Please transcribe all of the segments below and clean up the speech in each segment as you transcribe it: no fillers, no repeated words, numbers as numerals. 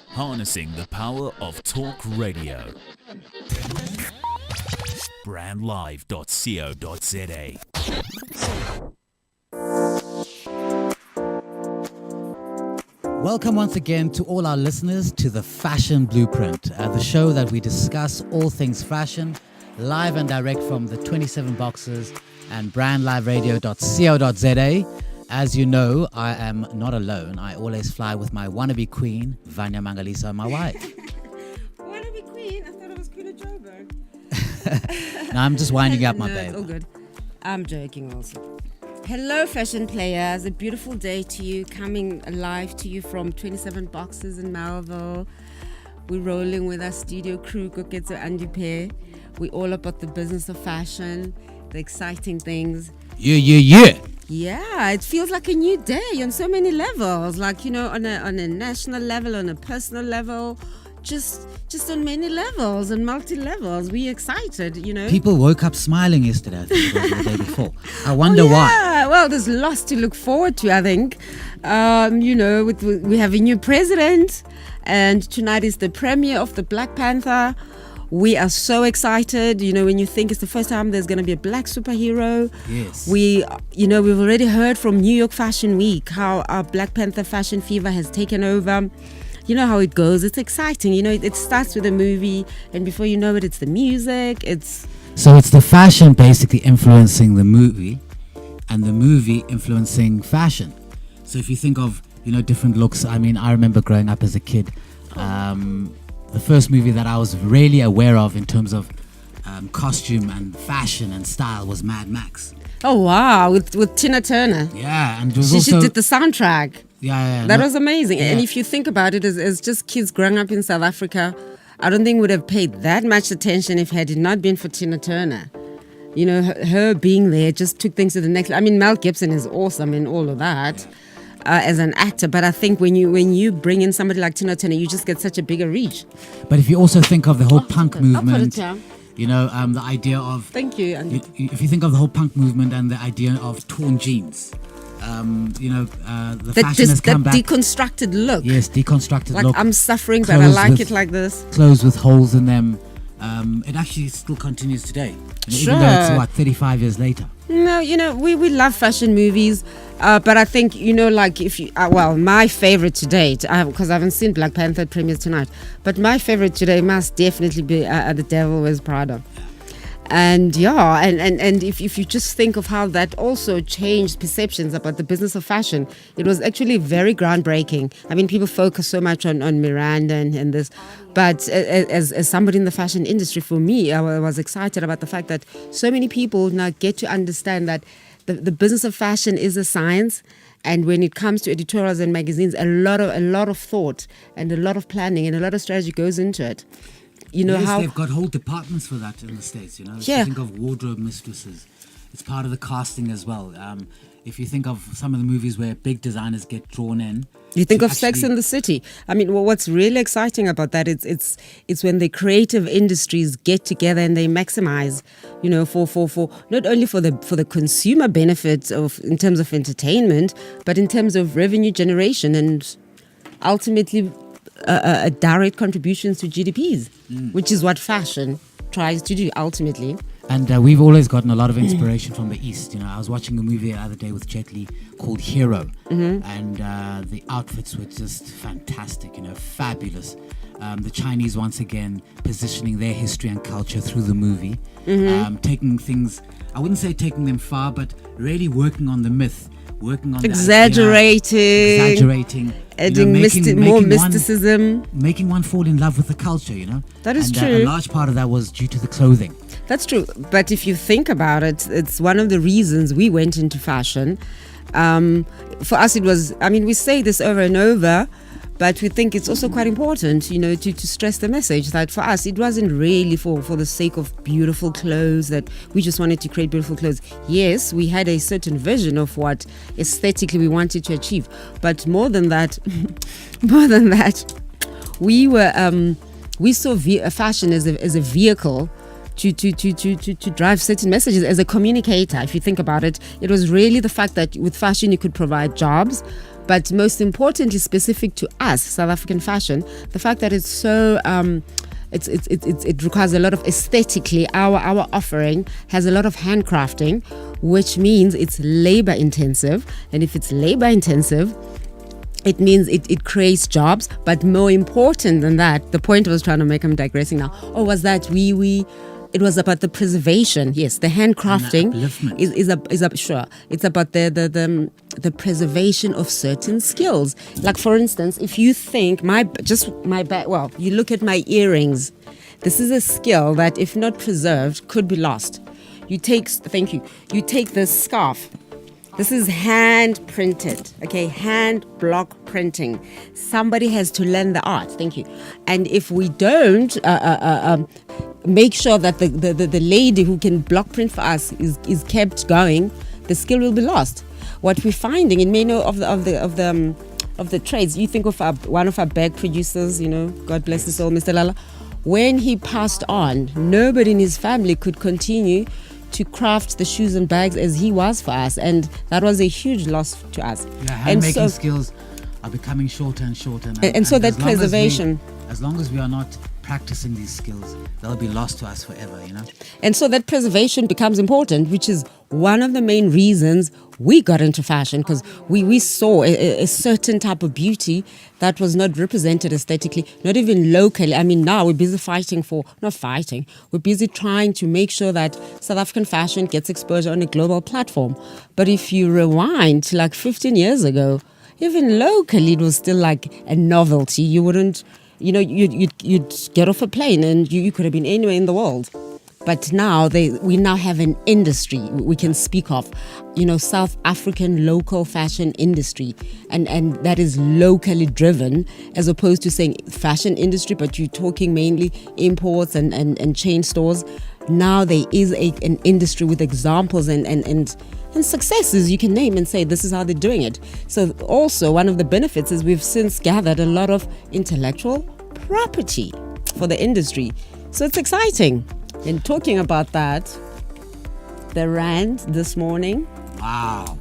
Harnessing the power of talk radio. Brandlive.co.za. Welcome once again to all our listeners to the Fashion Blueprint, the show that we discuss all things fashion, live and direct from the 27 boxes and brandliveradio.co.za. As you know, I am not alone. I always fly with my wannabe queen, Vanya Mangaliso, my wife. Wannabe queen? I thought it was Queen of Joburg. No, I'm just winding up, my No, babe. it's all good. I'm joking also. Hello, fashion players. A beautiful day to you, coming live to you from 27 boxes in Melville. We're rolling with our studio crew, Koketso Andy Pair. We're all about the business of fashion, the exciting things. Yeah. Yeah, it feels like a new day on so many levels. Like, you know, on a national level, on a personal level, just on many levels and multi-levels. We're excited, you know. People woke up smiling yesterday, I think, or the day before. I wonder why. Yeah, well, there's lots to look forward to, I think. You know, we have a new president, and tonight is the premiere of the Black Panther. We are so excited. You know, when you think it's the first time there's going to be a black superhero. Yes. We've already heard from New York Fashion Week how our Black Panther fashion fever has taken over. You know how it goes. It's exciting. You know, it starts with a movie, and before you know it, it's the music. So it's the fashion basically influencing the movie, and the movie influencing fashion. So if you think of, you know, different looks. I mean, I remember growing up as a kid. The first movie that I was really aware of in terms of costume and fashion and style was Mad Max. Oh wow, with Tina Turner. Yeah, and it was She did the soundtrack. Yeah. That was amazing. Yeah. And if you think about it, as just kids growing up in South Africa, I don't think would have paid that much attention if had it not been for Tina Turner. You know, her being there just took things to the next. I mean, Mel Gibson is awesome in all of that. As an actor, but I think when you bring in somebody like Tina Turner, you just get such a bigger reach. But if you also think of the whole punk I'll put it movement, down. you know, the idea of Thank you. And if you think of the whole punk movement and the idea of torn jeans, you know, the fashion has come back. Deconstructed look. Yes, deconstructed Like look. I'm suffering, but I Clothes like with- it like this. Clothes with holes in them. It actually still continues today. You know, even though it's Sure. 35 years later. No, you know, we love fashion movies, but I think, you know, like if you, my favorite to date, because I haven't seen Black Panther premieres tonight, but my favorite today must definitely be The Devil Wears Prada. And yeah, and if you just think of how that also changed perceptions about the business of fashion, it was actually very groundbreaking. I mean, people focus so much on Miranda and this, but as somebody in the fashion industry, for me, I was excited about the fact that so many people now get to understand that the business of fashion is a science. And when it comes to editorials and magazines, a lot of thought and a lot of planning and a lot of strategy goes into it. You know yes, how they've got whole departments for that in the States, you know. If Yeah. you think of wardrobe mistresses, it's part of the casting as well. If you think of some of the movies where big designers get drawn in. you think to of Sex actually- and the City. I mean, what's really exciting about that is it's when the creative industries get together and they maximize, you know, for not only for the consumer benefits of in terms of entertainment, but in terms of revenue generation and ultimately direct contributions to GDPs, which is what fashion tries to do ultimately. And we've always gotten a lot of inspiration from the East. You know, I was watching a movie the other day with Jet Li called Hero, and the outfits were just fantastic. You know, fabulous. The Chinese once again positioning their history and culture through the movie, taking things. I wouldn't say taking them far, but really working on the myth, working on the idea, exaggerating, adding more mysticism. making one fall in love with the culture. You know, That is and, true. A large part of that was due to the clothing. That's true. But if you think about it, it's one of the reasons we went into fashion. For us, it was, I mean, we say this over and over, but we think it's also quite important, you know, to stress the message that for us, it wasn't really for the sake of beautiful clothes, that we just wanted to create beautiful clothes. Yes, we had a certain vision of what aesthetically we wanted to achieve. But more than that, we saw fashion as a vehicle to drive certain messages as a communicator. If you think about it, it was really the fact that with fashion you could provide jobs, but most importantly, specific to us, South African fashion, the fact that it's so it requires a lot of aesthetically. Our offering has a lot of handcrafting, which means it's labor intensive, and if it's labor intensive, it means it creates jobs. But more important than that, the point I was trying to make, I'm digressing now, was that it was about the preservation. Yes, the handcrafting is sure. It's about the preservation of certain skills. Like for instance, if you think you look at my earrings. This is a skill that, if not preserved, could be lost. You take this scarf. This is hand printed, okay? Hand block printing. Somebody has to learn the art. Thank you. And if we don't make sure that the lady who can block print for us is kept going, the skill will be lost. What we're finding in many of the trades, you think of one of our bag producers, God bless his soul, Mr. Lala. When he passed on, nobody in his family could continue to craft the shoes and bags as he was for us, and that was a huge loss to us. Yeah, handmaking skills are becoming shorter and shorter. And so that preservation. As long as we are not practicing these skills, they'll be lost to us forever, And so that preservation becomes important, which is one of the main reasons we got into fashion, because we saw a certain type of beauty that was not represented aesthetically, not even locally. I mean, now we're busy we're busy trying to make sure that South African fashion gets exposure on a global platform. But if you rewind to like 15 years ago, even locally, it was still like a novelty. You wouldn't, you'd get off a plane and you could have been anywhere in the world. But now we now have an industry we can speak of, South African local fashion industry, and that is locally driven, as opposed to saying fashion industry, but you're talking mainly imports and chain stores. Now there is an industry with examples and successes you can name and say this is how they're doing it. So also one of the benefits is we've since gathered a lot of intellectual property for the industry. So it's exciting. And talking about that, the rand this morning. Wow.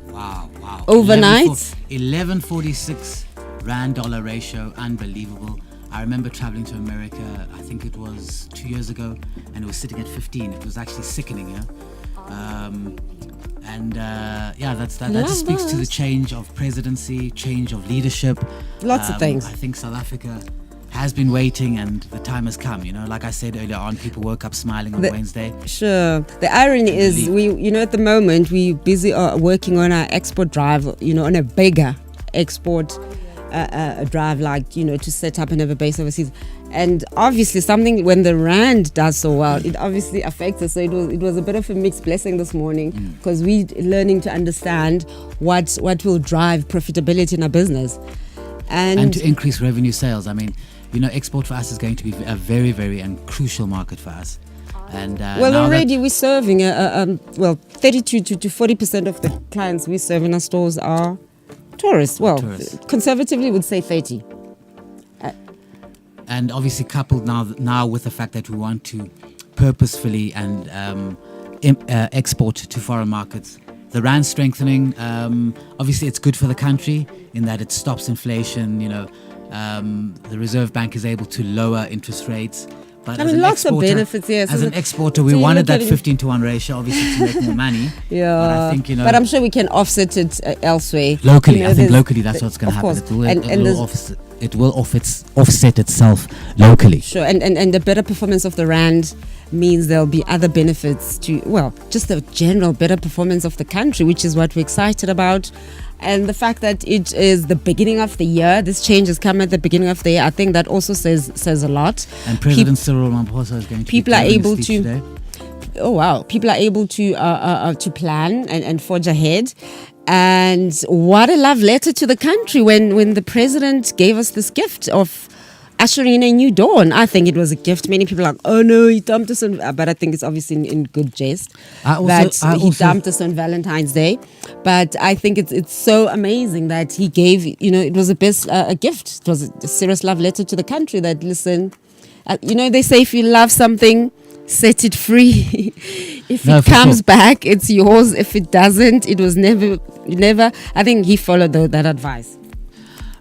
Overnight. 11.46 rand dollar ratio, unbelievable. I remember traveling to America, I think it was 2 years ago, and it was sitting at 15. It was actually sickening, that just speaks to the change of presidency, change of leadership. Lots of things. I think South Africa has been waiting, and the time has come. Like I said earlier on, people woke up smiling on Wednesday. Sure. The irony is, at the moment we're busy working on our export drive. On a bigger export drive, to set up and have a base overseas. And obviously, something when the rand does so well, it obviously affects us. So it was a bit of a mixed blessing this morning, because we're learning to understand what will drive profitability in our business, and to increase revenue sales. I mean, export for us is going to be a very, very and crucial market for us. And already we're serving 32 to 40% of the clients we serve in our stores are tourists. Conservatively would say 30. And obviously coupled now with the fact that we want to purposefully and export to foreign markets. The rand strengthening, obviously it's good for the country in that it stops inflation. The Reserve Bank is able to lower interest rates. But lots of benefits, yes. As an exporter, we wanted that 15-to-1 ratio, obviously, to make more money. Yeah. But I think, But I'm sure we can offset it elsewhere. Locally, I think locally that's what's going to happen. It will offset itself locally. Sure, and the better performance of the rand means there'll be other benefits just the general better performance of the country, which is what we're excited about. And the fact that it is the beginning of the year, this change has come at the beginning of the year, I think that also says a lot. And President Cyril Ramaphosa is going to people are able to today. Oh wow! People are able to plan and forge ahead. And what a love letter to the country when the president gave us this gift of ushering in a new dawn. I think it was a gift. Many people are like, oh no, he dumped us on, but I think it's obviously in good jest he dumped us on Valentine's Day. But I think it's so amazing that he gave, it was a gift. It was a serious love letter to the country that, listen, they say if you love something, set it free. If it comes back, it's yours. If it doesn't, it was never. I think he followed that advice.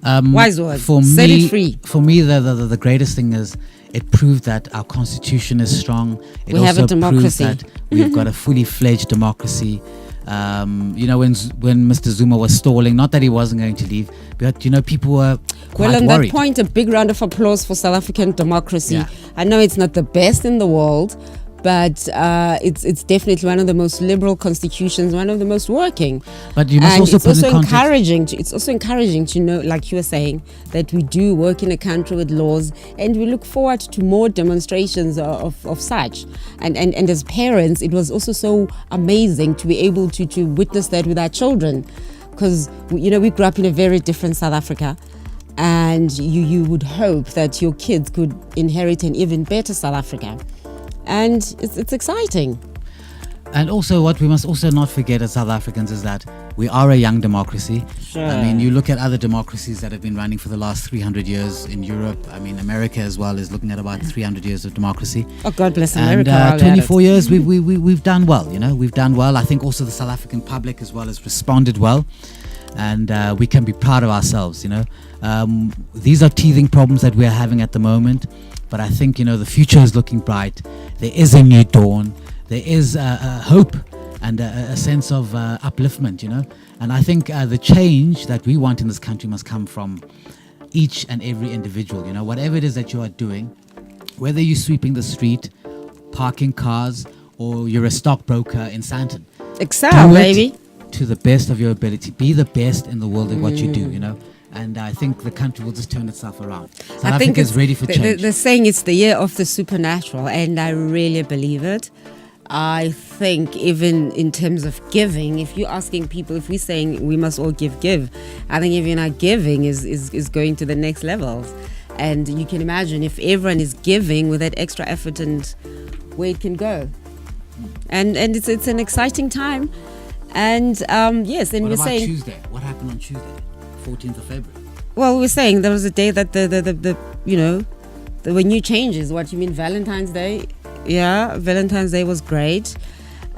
Wise word. For Set me, it free. For me, the greatest thing is it proved that our constitution is strong. It We have a also proves democracy. that we've got a fully fledged democracy. When Mr. Zuma was stalling, not that he wasn't going to leave, but people were quite Well, on worried. that point, a big round of applause for South African democracy. Yeah. I know it's not the best in the world, but it's definitely one of the most liberal constitutions, one of the most working. But you must And also it's put also in context. it's also encouraging to know, like you were saying, that we do work in a country with laws, and we look forward to more demonstrations of such. And as parents, it was also so amazing to be able to witness that with our children, because we grew up in a very different South Africa, and you would hope that your kids could inherit an even better South Africa. And it's exciting. And also, what we must also not forget as South Africans is that we are a young democracy. Sure. I mean, you look at other democracies that have been running for the last 300 years in Europe. I mean, America as well is looking at about 300 years of democracy. Oh, God bless America. And while we're at 24 it. years, we've done well. We've done well. I think also the South African public as well has responded well, and we can be proud of ourselves. These are teething problems that we're having at the moment, but I think the future is looking bright. There is a new dawn. There is hope and a sense of upliftment. And I think the change that we want in this country must come from each and every individual. Whatever it is that you are doing, whether you're sweeping the street, parking cars, or you're a stockbroker in Sandton. Excel, Do it baby. to the best of your ability. Be the best in the world at what you do, And I think the country will just turn itself around. South I think Africa is ready for change. They're saying it's the year of the supernatural, and I really believe it. I think even in terms of giving, if you're asking people, if we're saying we must all give, I think even our giving is going to the next levels. And you can imagine if everyone is giving with that extra effort and where it can go. And it's an exciting time. And yes, and What we're about saying, Tuesday? What happened on Tuesday, 14th of February? well, we're saying there was a day that there were new changes. What you mean, Valentine's Day? Yeah, Valentine's Day was great.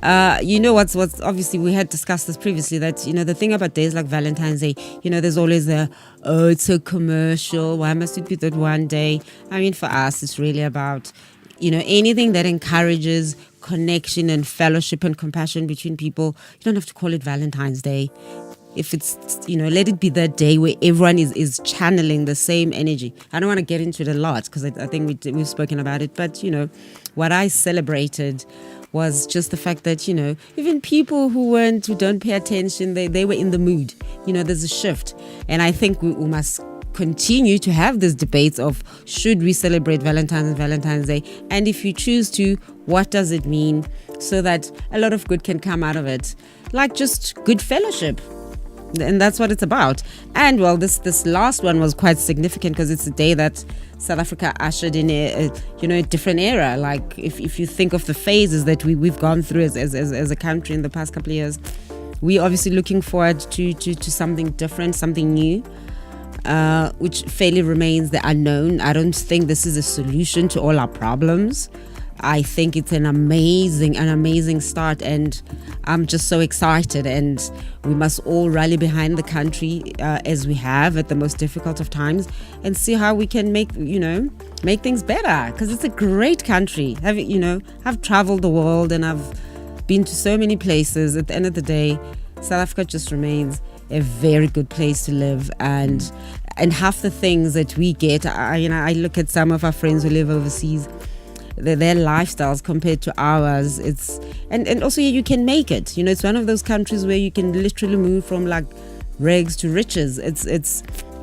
What's obviously we had discussed this previously, that the thing about days like Valentine's Day, there's always it's so commercial, why must it be that one day? I mean, for us it's really about anything that encourages connection and fellowship and compassion between people. You don't have to call it Valentine's Day. If it's, let it be that day where everyone is channeling the same energy. I don't want to get into it a lot because I think we've spoken about it. But, what I celebrated was just the fact that, even people who don't pay attention, they were in the mood. There's a shift. And I think we must continue to have these debates of should we celebrate Valentine's Day? And if you choose to, what does it mean? So that a lot of good can come out of it. Like just good fellowship. And that's what it's about. And well, this last one was quite significant because it's a day that South Africa ushered in a different era. Like if you think of the phases that we've gone through as a country in the past couple of years, we're obviously looking forward to something different, something new, which fairly remains the unknown. I don't think this is a solution to all our problems. I think it's an amazing start, and I'm just so excited, and we must all rally behind the country as we have at the most difficult of times, and see how we can make things better, because it's a great country. I've traveled the world and I've been to so many places. At the end of the day, South Africa just remains a very good place to live, and half the things that we get, I look at some of our friends who live overseas, their lifestyles compared to ours, and also you can make it. It's one of those countries where you can literally move from like rags to riches. It's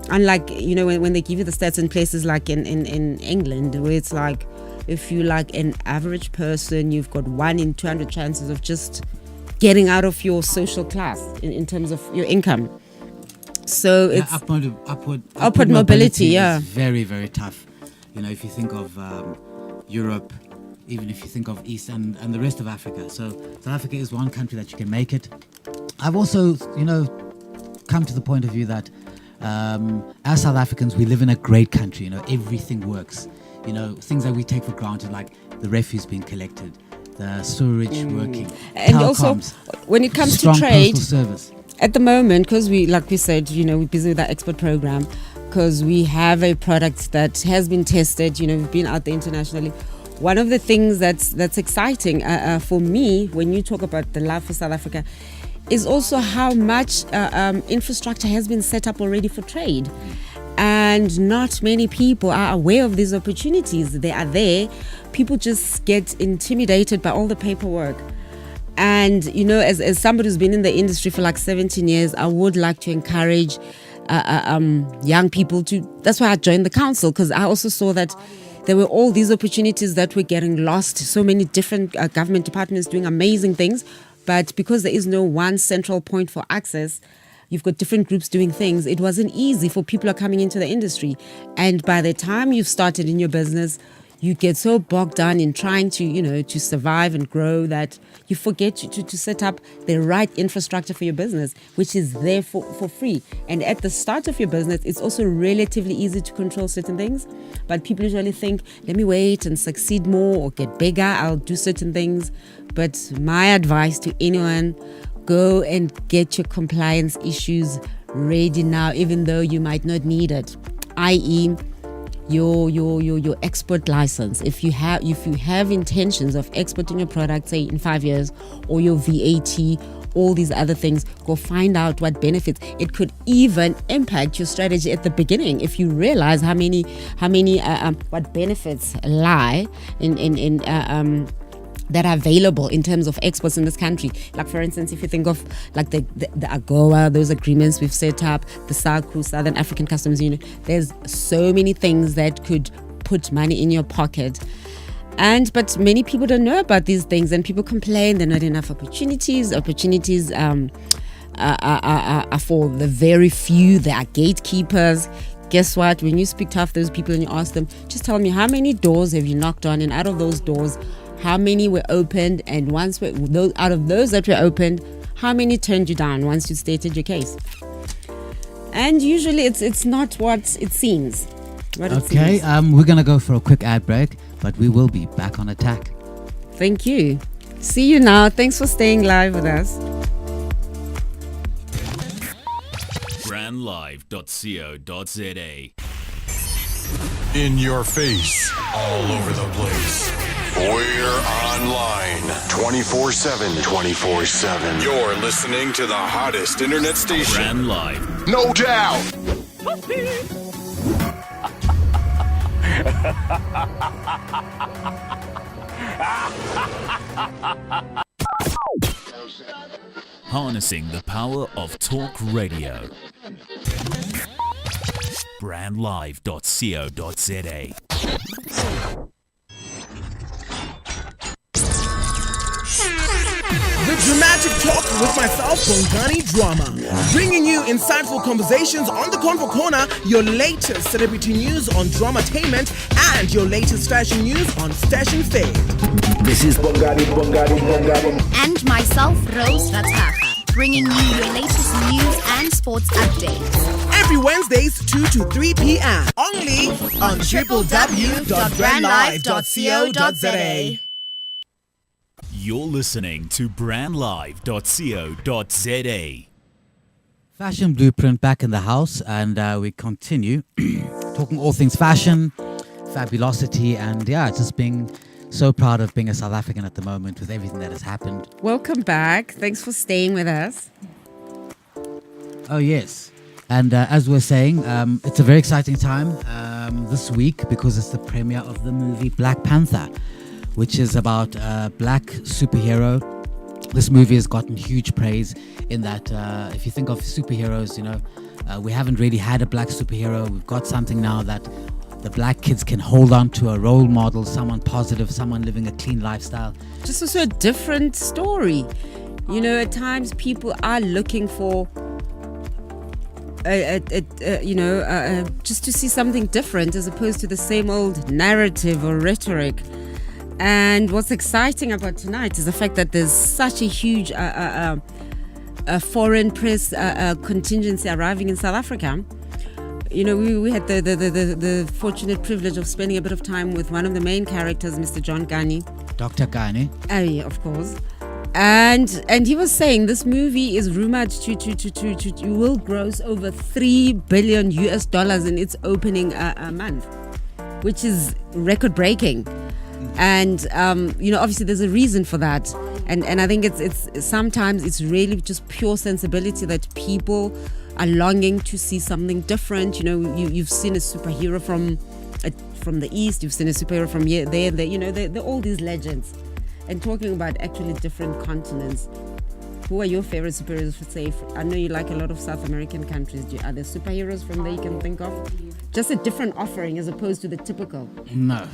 unlike when they give you the stats in places like in England, where it's like if you like an average person, you've got 1 in 200 chances of just getting out of your social class in terms of your income. So it's upward mobility, yeah. is very, very tough. If you think of Europe, even if you think of East and the rest of Africa. So South Africa is one country that you can make it. I've also, come to the point of view that as South Africans, we live in a great country. Everything works. Things that we take for granted, like the refuse being collected, the sewerage working, and telecoms, also when it comes strong to trade, postal service. at the moment, because we said, we're busy with our export program, because we have a product that has been tested. We've been out there internationally. One of the things that's exciting for me when you talk about the love for South Africa is also how much infrastructure has been set up already for trade. And not many people are aware of these opportunities. They are there. People just get intimidated by all the paperwork. And, as somebody who's been in the industry for like 17 years, I would like to encourage young people that's why I joined the council, because I also saw that there were all these opportunities that were getting lost. So many different government departments doing amazing things. But because there is no one central point for access, you've got different groups doing things. It wasn't easy for people who are coming into the industry. And by the time you've started in your business, you get so bogged down in trying to survive and grow that you forget to set up the right infrastructure for your business, which is there for free. And at the start of your business, it's also relatively easy to control certain things. But people usually think, let me wait and succeed more or get bigger, I'll do certain things. But my advice to anyone, go and get your compliance issues ready now, even though you might not need it, i.e., your export license. If you have intentions of exporting your product, say in 5 years, or your VAT, all these other things, go find out what benefits. It could even impact your strategy at the beginning if you realize how many what benefits lie in that are available in terms of exports in this country. Like, for instance, if you think of like the AGOA, those agreements we've set up, the SACU, Southern African Customs Union, there's so many things that could put money in your pocket. But many people don't know about these things, and people complain there are not enough opportunities. Opportunities are for the very few. There are gatekeepers. Guess what? When you speak to half those people and you ask them, just tell me, how many doors have you knocked on, and out of those doors, how many were opened, and out of those that were opened, how many turned you down once you stated your case? And usually it's not what it seems. Okay, we're going to go for a quick ad break, but we will be back on attack. Thank you. See you now. Thanks for staying live with us. brandlive.co.za. In your face, all over the place. We're online 24/7. 24/7. You're listening to the hottest internet station. Brand Live. No doubt. Harnessing the power of talk radio. brandlive.co.za. The Dramatic Talk with myself, Bongani Drama. Bringing you insightful conversations on the Convo Corner, your latest celebrity news on Dramatainment, and your latest fashion news on Stash and Fade. This is Bongani. And myself, Rose Rataha, bringing you your latest news and sports updates. Every Wednesdays, 2 to 3 p.m. Only on www.brandlive.co.za. You're listening to brandlive.co.za. Fashion Blueprint back in the house, and we continue talking all things fashion, fabulosity, and just being so proud of being a South African at the moment with everything that has happened. Welcome back. Thanks for staying with us. Oh, yes. And as we're saying, it's a very exciting time this week because it's the premiere of the movie Black Panther, which is about a black superhero. This movie has gotten huge praise in that if you think of superheroes, we haven't really had a black superhero. We've got something now that the black kids can hold on to, a role model, someone positive, someone living a clean lifestyle. Just also a different story. At times people are looking for just to see something different as opposed to the same old narrative or rhetoric. And what's exciting about tonight is the fact that there's such a huge foreign press contingency arriving in South Africa. We had the fortunate privilege of spending a bit of time with one of the main characters, Mr. John Gani. Dr. Gani. Yeah, of course. And he was saying this movie is rumored to will gross over $3 billion in its opening month, which is record breaking. And obviously there's a reason for that. And I think it's sometimes it's really just pure sensibility that people are longing to see something different. You've seen a superhero from the East, you've seen a superhero from here, there, they're all these legends. And talking about actually different continents, who are your favorite superheroes? For say, I know you like a lot of South American countries. Are there superheroes from there you can think of? Just a different offering as opposed to the typical. No,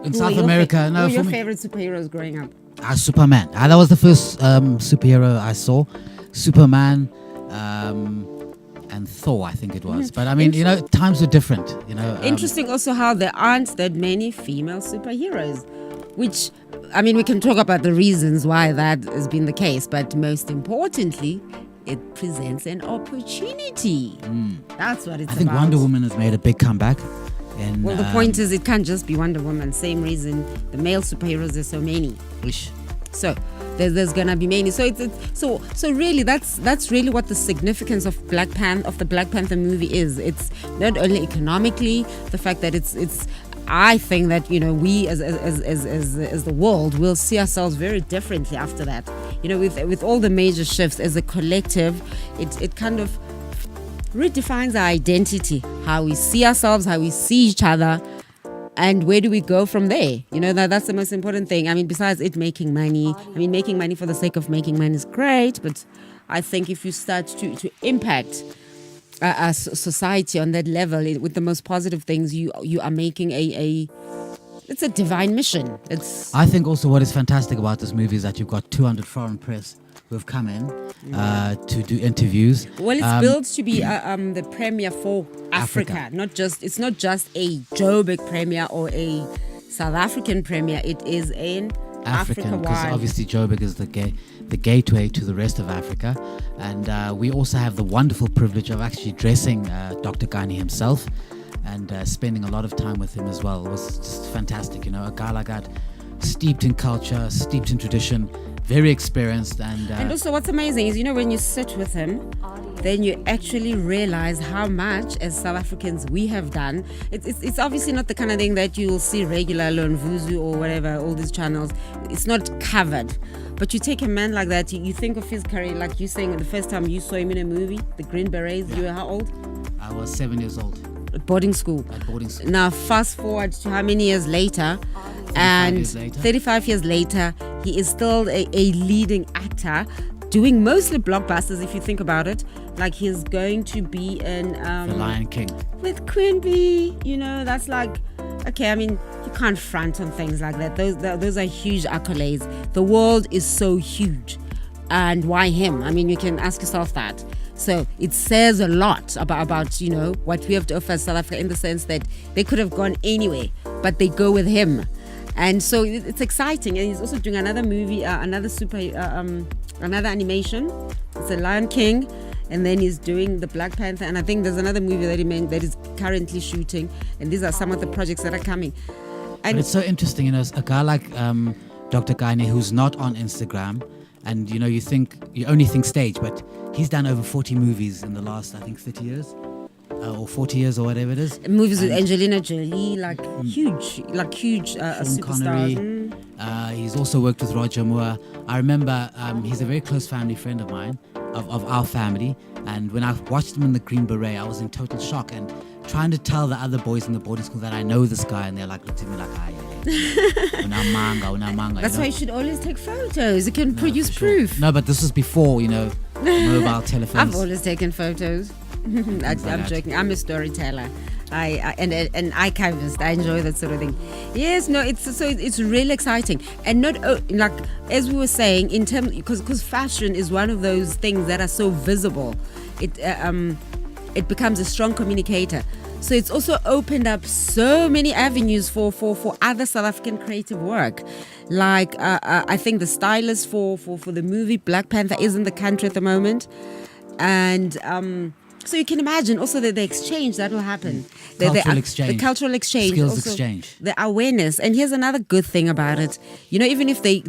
in South America, no. Who are your favorite superheroes growing up? Superman. That was the first superhero I saw. Superman and Thor, I think it was. But I mean, times were different. Interesting also how there aren't that many female superheroes, which, I mean, we can talk about the reasons why that has been the case, but most importantly, it presents an opportunity. That's what it's about. I think Wonder Woman has made a big comeback. Well, the point is, it can't just be Wonder Woman. Same reason the male superheroes, there's so many. So there's gonna be many. So so really that's really what the significance of the Black Panther movie is. It's not only economically, the fact that it's I think that we as the world will see ourselves very differently after that. With all the major shifts as a collective, it kind of redefines our identity, how we see ourselves, how we see each other, and where do we go from there? That's the most important thing. I mean, besides it making money, making money for the sake of making money is great, but I think if you start to impact a society on that level with the most positive things, you are making it's a divine mission. I think also what is fantastic about this movie is that you've got 200 foreign press who have come in to do interviews. Well, it's built to be the premiere for Africa. It's not just a Joburg premiere or a South African premiere. It is an African, because obviously Joburg is the gateway to the rest of Africa. And we also have the wonderful privilege of actually dressing Dr. Kani himself and spending a lot of time with him as well. It was just fantastic, a guy like that, steeped in culture, steeped in tradition, very experienced. And also what's amazing is, when you sit with him, then you actually realize how much as South Africans we have done. It's obviously not the kind of thing that you'll see regularly on Vuzu or whatever, all these channels. It's not covered. But you take a man like that, you think of his career, like you saying the first time you saw him in a movie, The Green Berets, you were how old? I was 7 years old. At boarding school. Now fast forward to how many years later, 35 years later, he is still a leading actor, doing mostly blockbusters if you think about it. Like he's going to be in The Lion King with Queen Bee. That's like, okay, I mean, you can't front on things like that. Those are huge accolades. The world is so huge, and why him? I mean, you can ask yourself that. So it says a lot about what we have to offer South Africa, in the sense that they could have gone anywhere, but they go with him. And so it's exciting. And he's also doing another movie, another animation. It's The Lion King. And then he's doing the Black Panther. And I think there's another movie that he made that is currently shooting. And these are some of the projects that are coming. And but it's so interesting, a guy like Dr. Kani, who's not on Instagram, and you only think stage, but he's done over 40 movies in the last, I think, 30 years. Or 40 years or whatever it is. Movies with Angelina Jolie, huge Sean superstars. Connery. He's also worked with Roger Moore. I remember he's a very close family friend of mine, of our family. And when I watched him in The Green Beret, I was in total shock and trying to tell the other boys in the boarding school that I know this guy, and they're like looking at me like, manga. That's why you should always take photos. You can produce proof. No, but this was before, mobile telephones. I've always taken photos. I'm joking. I'm a storyteller. And an archivist. I enjoy that sort of thing. Yes, no, it's really exciting, and not like as we were saying, in terms, because fashion is one of those things that are so visible. It becomes a strong communicator. So it's also opened up so many avenues for other South African creative work. Like I think the stylist for the movie Black Panther is in the country at the moment, and So you can imagine also that the exchange that will happen. Cultural exchange. The cultural exchange. Skills also exchange. The awareness. And here's another good thing about it. You know, even if they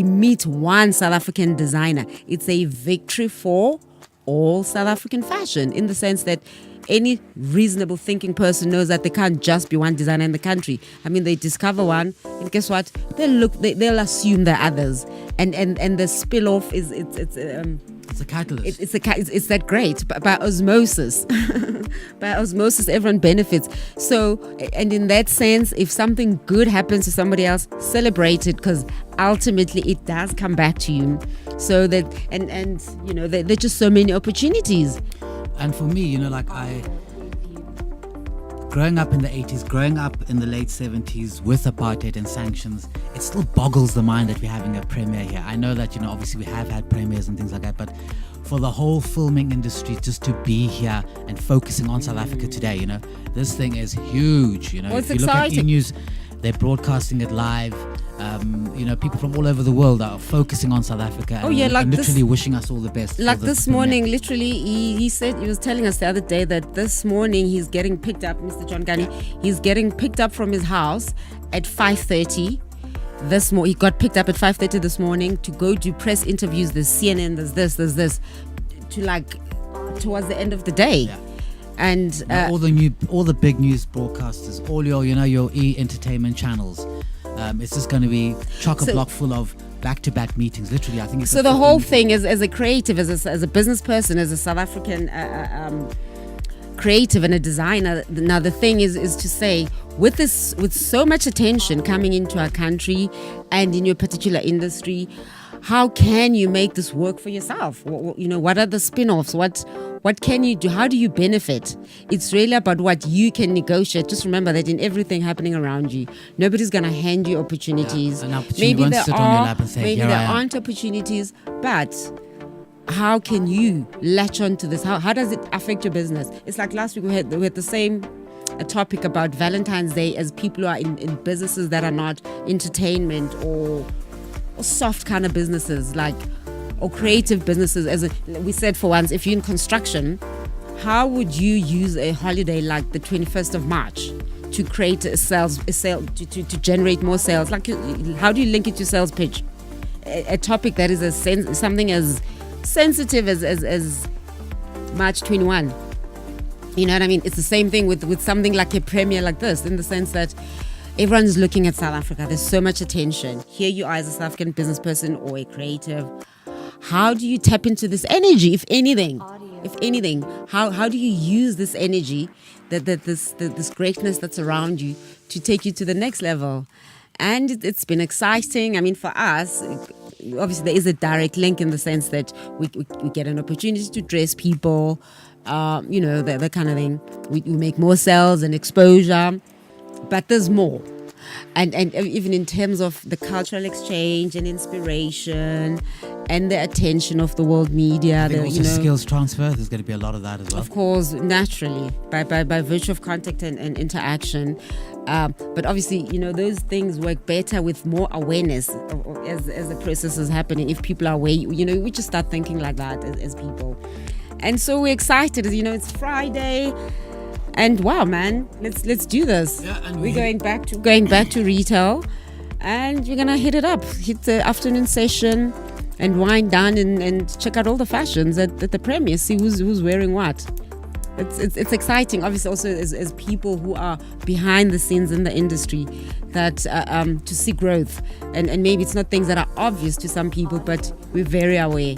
meet one South African designer, it's a victory for all South African fashion, in the sense that any reasonable thinking person knows that there can't just be one designer in the country. I mean, they discover one, and guess what? They'll assume there are others, and the spill off is It's a catalyst. it's that great by osmosis. By osmosis, everyone benefits. So, and in that sense, if something good happens to somebody else, celebrate it, because ultimately it does come back to you. So that and you know, there are just so many opportunities. And for me, you know, like growing up in the 80s, growing up in the late 70s with apartheid and sanctions, it still boggles the mind that we're having a premiere here. I know that, you know, obviously we have had premieres and things like that, but for the whole filming industry just to be here and focusing on South Africa today, you know, this thing is huge. You know, Well, it's if you look at exciting. E-News, they're broadcasting it live. You know, people from all over the world are focusing on South Africa Oh, yeah, and, like and this- literally wishing us all the best. Like for the this premiere. morning, literally, he said, he was telling us the other day that this morning he's getting picked up, Mr. John Gani, he's getting picked up from his house at 5:30. He got picked up at 5:30 this morning to go do press interviews. There's CNN, there's this, to like towards the end of the day. Yeah. And Now, all the big news broadcasters, all your entertainment channels, it's just going to be chock-a-block full of back-to-back meetings. Literally, I think it's so the whole thing is, as a creative, as a business person, as a South African creative and a designer. Now the thing is to say, with so much attention coming into our country and in your particular industry, how can you make this work for yourself? You know, what are the spin-offs? What can you do? How do you benefit? It's really about what you can negotiate. Just remember that in everything happening around you, nobody's going to hand you opportunities. Yeah, an opportunity won't sit on your lap and say, maybe "Here there I am." aren't opportunities, but how can you latch on to this? How does it affect your business? It's like last week we had the same a topic about Valentine's Day, as people who are in businesses that are not entertainment or soft kind of businesses, like, or creative businesses. We said, for once, if you're in construction, how would you use a holiday like the 21st of March to create a sale to generate more sales? Like, how do you link it to sales pitch? A topic that is something as sensitive as March 21. You know what I mean? It's the same thing with something like a premiere like this, in the sense that everyone's looking at South Africa. There's so much attention. Here you are as a South African business person or a creative. How do you tap into this energy, if anything? If anything, how do you use this energy, this greatness that's around you, to take you to the next level? And it's been exciting. I mean, for us, obviously there is a direct link in the sense that we get an opportunity to dress people, you know, that kind of thing. We make more sales and exposure, but there's more. And even in terms of the cultural exchange and inspiration and the attention of the world media, I think also skills transfer. There's going to be a lot of that as well. of course, naturally, by virtue of contact and interaction. But obviously, you know, those things work better with more awareness as the process is happening. If people are aware, you know, we just start thinking like that as people. And so we're excited. You know, it's Friday. And wow, man, let's do this. Yeah, and we're going back to retail, and we're gonna hit it up, hit the afternoon session, and wind down and check out all the fashions at the premiere. See who's wearing what. It's exciting. Obviously, also as people who are behind the scenes in the industry, that to see growth, and maybe it's not things that are obvious to some people, but we're very aware.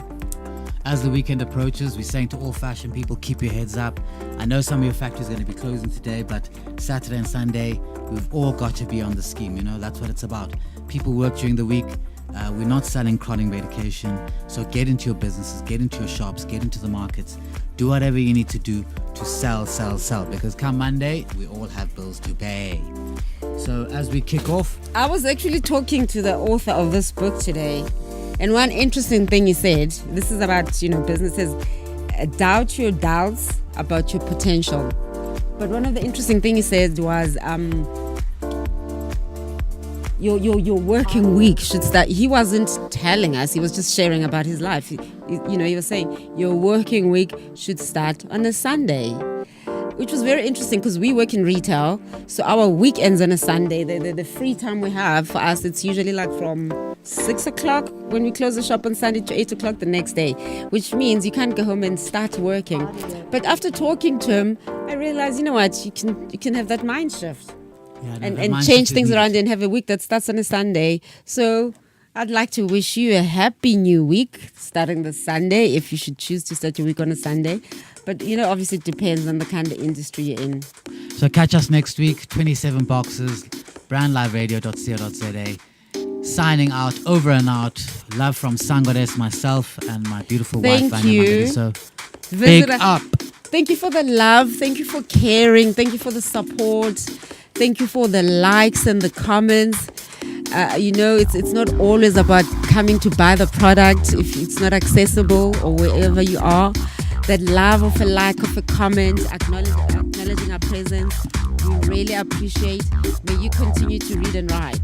As the weekend approaches, we're saying to all fashion people, keep your heads up. I know some of your factories are going to be closing today, but Saturday and Sunday, we've all got to be on the scheme. You know, that's what it's about. People work during the week. We're not selling chronic medication. So get into your businesses, get into your shops, get into the markets. Do whatever you need to do to sell. Because come Monday, we all have bills to pay. So as we kick off, I was actually talking to the author of this book today, and one interesting thing he said, this is about, you know, businesses, doubt your doubts about your potential. But one of the interesting things he said was, your working week should start. He wasn't telling us, he was just sharing about his life. He was saying your working week should start on a Sunday, which was very interesting because we work in retail. So our weekends on a Sunday, the free time we have for us, it's usually like from 6 o'clock when we close the shop on Sunday to 8 o'clock the next day, which means you can't go home and start working. But after talking to him, I realized, you know what, you can have that mind shift. And change things around and have a week that starts on a Sunday. So I'd like to wish you a happy new week starting this Sunday, if you should choose to start your week on a Sunday. But, obviously it depends on the kind of industry you're in. So catch us next week, 27 boxes, brandliveradio.co.za. Signing out, over and out. Love from Sangodes, myself, and my beautiful wife, Vanya Mandeliso. Big up. Thank you for the love. Thank you for caring. Thank you for the support. Thank you for the likes and the comments. It's not always about coming to buy the product if it's not accessible or wherever you are. That love of a like, of a comment, acknowledging our presence, we really appreciate. May you continue to read and write.